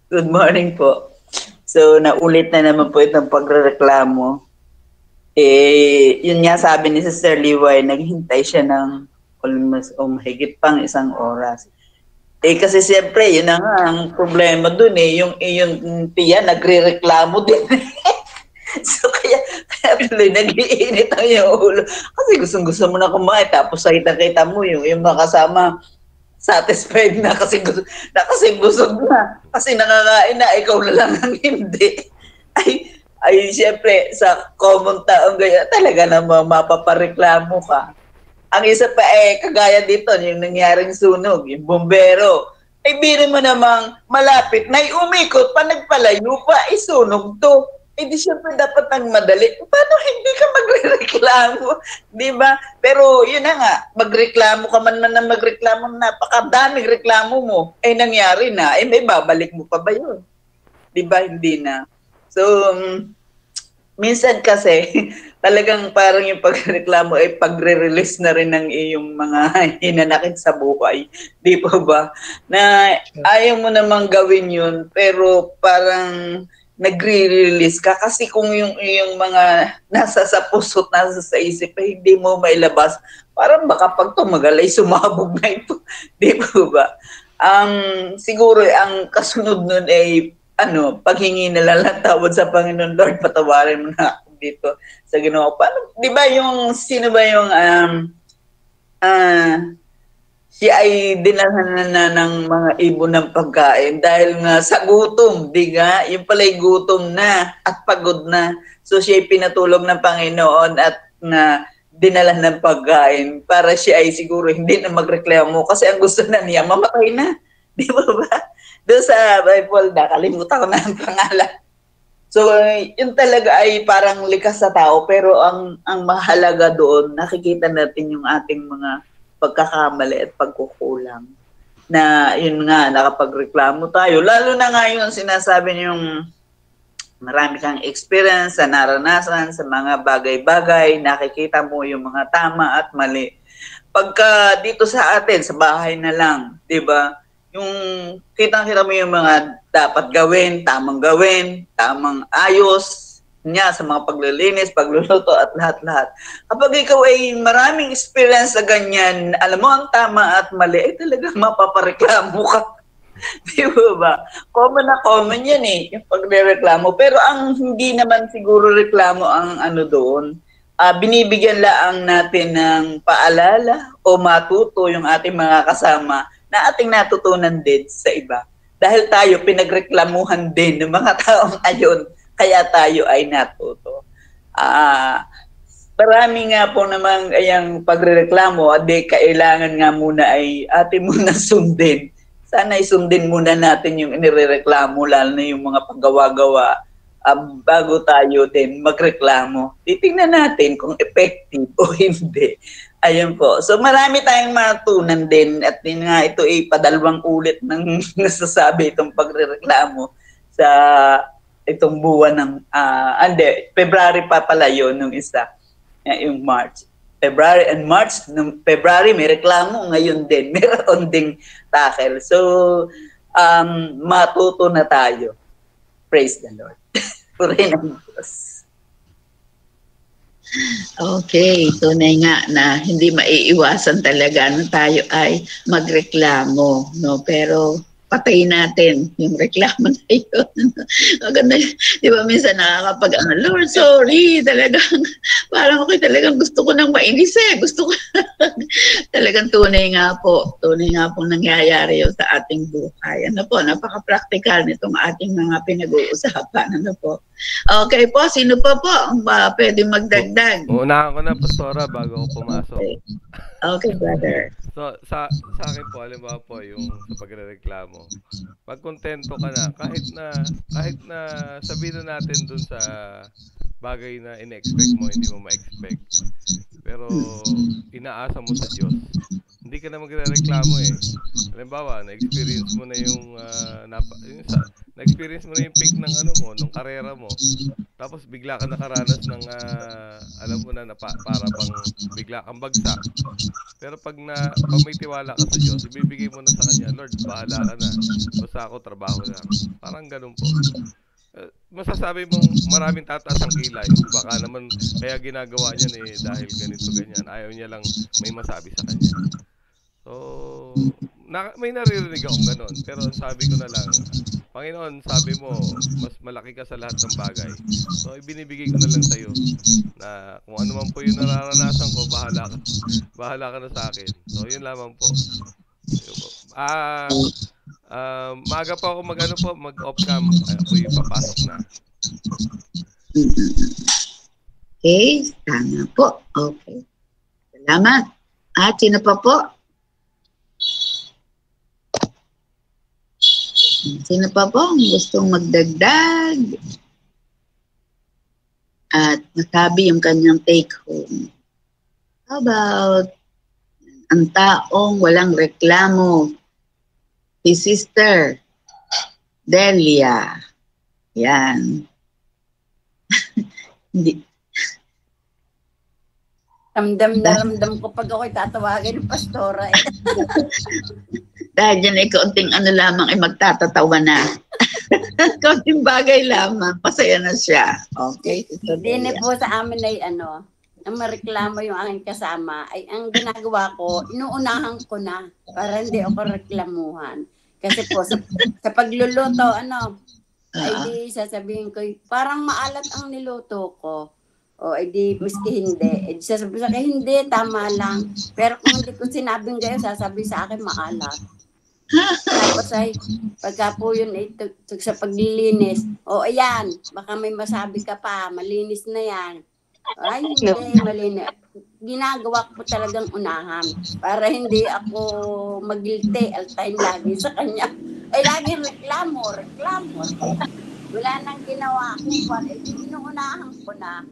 Good morning po. So, naulit na naman po itong pagrereklamo. Yun nga sabi ni Sister Liway, naghintay siya ng almost mahigit pang 1 oras. Kasi siyempre, yun na nga, ang problema dun yung tiya nagre-reklamo din. So, kaya tuloy nag-iinit ang yung ulo. Kasi gustong-gusto mo na kumain, tapos kita mo yung makasama, satisfied na kasi busog na. Kasi nakakain na, ikaw na lang ang hindi. Ay siyempre, sa common taong gaya, talaga naman mapapareklamo ka. Ang isa pa kagaya dito, yung nangyaring sunog, yung bombero. Biro mo namang malapit na umikot pa, nagpalayo pa, sunog to. Di syempre dapat ang madali. Paano hindi ka magreklamo? Di ba? Pero yun na nga, magreklamo ka man na magreklamo, napakadaming reklamo mo. Nangyari na. May babalik mo pa ba yun? Di ba? Hindi na. So, minsan kasi, talagang parang yung pagreklamo ay pagre-release na rin ng iyong mga hinanakit sa buhay. Di po ba? Na ayaw mo namang gawin yun, pero parang nagre-release ka kasi kung yung mga nasa sa puso at nasa sa isip ay hindi mo mailabas, parang baka pag tumagal ay sumabog na ito. Di po ba? Siguro ang kasunod nun ay paghingi na lang ng tawad sa Panginoon, Lord, patawarin mo na ako dito sa ginawa. Paano, di ba sino ba yung siya ay dinalhan na ng mga ibon ng pagkain dahil nga sa gutom, di nga? Yung pala'y gutom na at pagod na. So siya ay pinatulog ng Panginoon at dinalhan ng pagkain para siya ay siguro hindi na magreklamo kasi ang gusto na niya, mamatay na. Di ba ba? Doon sa Bible, nakalimutan ko na ang pangalan. So, yun talaga ay parang likas sa tao, pero ang mahalaga doon, nakikita natin yung ating mga pagkakamali at pagkukulang. Na yun nga, nakapagreklamo tayo. Lalo na nga yung sinasabi niyong marami kang experience sa naranasan, sa mga bagay-bagay, nakikita mo yung mga tama at mali. Pagka dito sa atin, sa bahay na lang, di ba? Yung kitang-kita mo yung mga dapat gawin, tamang ayos, niya sa mga paglilinis, pagluluto at lahat-lahat. Kapag ikaw ay maraming experience sa ganyan, alam mo ang tama at mali, ay talagang mapapareklamo ka. Di ba? Common na common yan yung pagrereklamo. Pero ang hindi naman siguro reklamo ang doon, binibigyan lang natin ng paalala o matuto yung ating mga kasama na ating natutunan din sa iba. Dahil tayo pinagreklamuhan din ng mga taong ayon, kaya tayo ay natuto. Marami nga po namang ayang pagrereklamo, kailangan nga muna ay atin muna sundin. Sana isundin muna natin yung inirereklamo, lalo na yung mga paggawa-gawa, bago tayo din magreklamo. Titingnan natin kung effective o hindi. Ayun po. So marami tayong matutunan din at yun nga ito ay padalawang ulit ng nasasabi itong pagrereklamo sa itong buwan ng February pa pala yun nung isa, yung March. February and March, nung February may reklamo, ngayon din meron ding tackle. So matuto na tayo. Praise the Lord. Purihin ang Diyos. Okay, tunay nga na hindi maiiwasan talaga na tayo ay magreklamo, no? Pero patayin natin yung reklamo na yun. Maganda, di ba minsan nakakapag, Lord, sorry, talagang, parang okay, talagang gusto ko nang mainis gusto ko, talagang tunay nga po nangyayari yun sa ating buhay. Ano po, napaka-practical nitong ating mga pinag-uusapan, ano po. Okay po, sino pa po ang pwede magdagdag? Uunahan ko na, Pastora, bago ako pumasok. Okay, brother. So, sa akin po, halimbawa po, yung sa pagrereklamo, pag kontento ka na, kahit na sabihin na natin dun sa bagay na in-expect mo, hindi mo ma-expect. Pero, inaasa mo sa Diyos. Hindi ka na magrereklamo Halimbawa, na-experience mo na yung na-experience mo na yung peak ng ano mo, ng karera mo. Tapos bigla ka nakaranas ng alam mo na para bang bigla kang bagsak. Pero pag may tiwala ka sa Diyos, ibibigay mo na sa Kanya, Lord, bahala ka na. Basta ako trabaho lang. Parang ganun po. Masasabi mong maraming tataas ang kilay. Baka naman kaya ginagawa niyan dahil ganito ganyan. Ayaw niya lang may masabi sa Kanya. So, may naririnig akong ganun. Pero sabi ko na lang, Panginoon, sabi mo, mas malaki ka sa lahat ng bagay. So, ibinibigay ko na lang sa'yo na kung ano man po yung nararanasan ko, bahala ka na sa akin. So, yun lamang po. Maaga pa ako mag-off-cam. Ako'y papasok na. Okay, tama po. Okay. Salamat. At sino pa po? Sino pa po ang gustong magdagdag at masabi yung kanyang take home? How about ang taong walang reklamo? Si Sister Delia. Yan. Hindi. Ramdam ko pag ako'y tatawagin ng pastora. Dahil dyan kaunting ano lamang ay magtatatawa na. Kaunting bagay lamang. Pasaya na siya. Okay. Hindi po sa amin ay ang mareklamo yung aking kasama ay ang ginagawa ko, inuunahan ko na para hindi ako reklamuhan. Kasi po sa pagluluto, ay di sasabihin ko, parang maalat ang niluto ko. O, ay di, miski hindi. Ay di sasabihin sa akin, hindi, tama lang. Pero kung hindi ko sinabing gayon, sasabihin sa akin, maalat. Tapos ay, pagka po yun ay sa paglilinis, o ayan, baka may masabi ka pa, malinis na yan. Ay, hindi, malinis. Ginagawa ko talagang unahan para hindi ako mag-guilty all time lagi sa kanya. Ay, lagi reklamo. Wala nang ginawa ko. Ay, inuunahan ko na.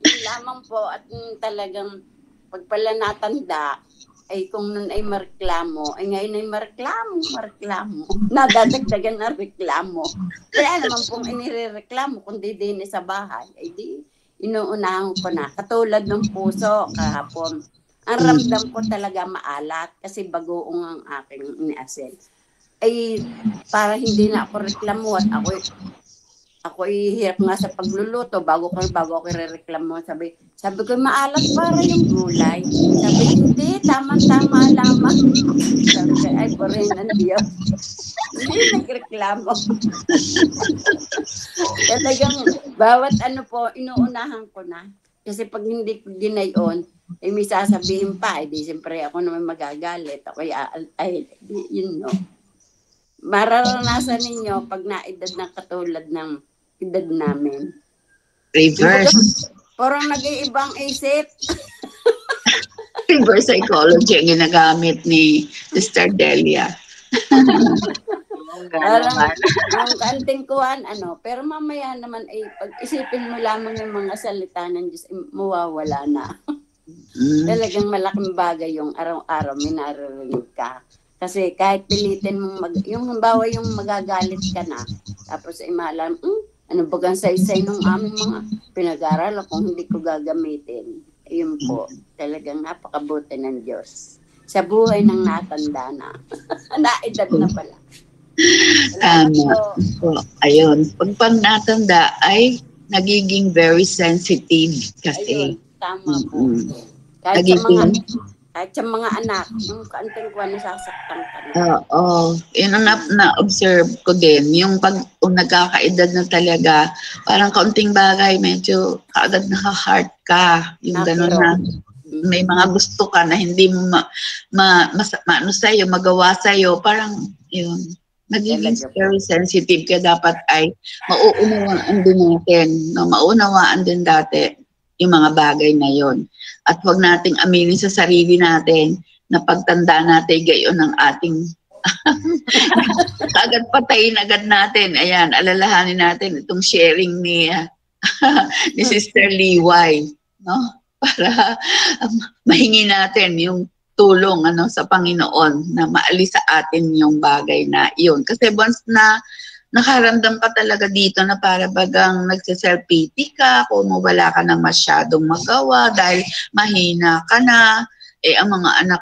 Yun lamang po at talagang pagpala natanda ay kung nun ay mareklamo, ay ngayon ay mareklamo. Nadadagdagan na reklamo. Kaya naman pong inireklamo kundi din sa bahay, ay di inuunahan ko na. Katulad ng puso kahapon. Ang ramdam ko talaga maalat kasi bagoong ang aking iniasin. Ay para hindi na ako reklamo at ako hirap nga sa pagluluto bago ko rereklamo. Sabi ko maalat para yung gulay. Sabi hindi, tama lamang. Sabi ko ay borin ng Diyos. Hindi nagreklamo. Talagang bawat po inuunahan ko na. Kasi pag hindi ko ginayon, may sasabihin pa. Di siyempre ako naman magagalit. Ako yun no. Mararanasan ninyo pag naedad ng katulad ng edad namin. Reverse. Parang nag-iibang isip. Reverse psychology ang ginagamit ni Sister Delia. Parang yung kanting kuhan, pero mamaya naman ay pag-isipin mo lamang yung mga salita ng Diyos, mawawala na. Talagang malaking bagay yung araw-araw may naririnig ka. Kasi kahit pilitin mo, yung halimbawa yung magagalit ka na, tapos ay malam, ano bagang saysay nung aming mga pinag-aral kung hindi ko gagamitin. Ayun po, talagang napakabuti ng Diyos. Sa buhay ng natanda na. Naedad na pala. Ayun. Pag natanda ay nagiging very sensitive kasi. Ayun, tama po. Kahit sa mga anak, yung kaanting ko nasasaktan ka na. Oo. Yun ang na-observe ko din. Yung pag nagkakaedad na talaga, parang kaunting bagay, medyo kaagad naka-heart ka. Yung gano'n na may mga gusto ka na hindi mo sa'yo, magawa sa'yo. Parang yun. Nagiging very sensitive ka. Dapat ay mauunawaan din natin. Maunawaan din dati yung mga bagay na yon. At huwag nating aminin sa sarili natin na pagtanda natin gayon ng ating agad patayin agad natin. Ayan, alalahanin natin itong sharing ni Sister Liway, no? Para mahingi natin yung tulong sa Panginoon na maalis sa atin yung bagay na iyon. Kasi once na nakaramdam ka talaga dito na para bagang nagsiself-pity ka, kung wala ka na masyadong magawa dahil mahina ka na, ang mga anak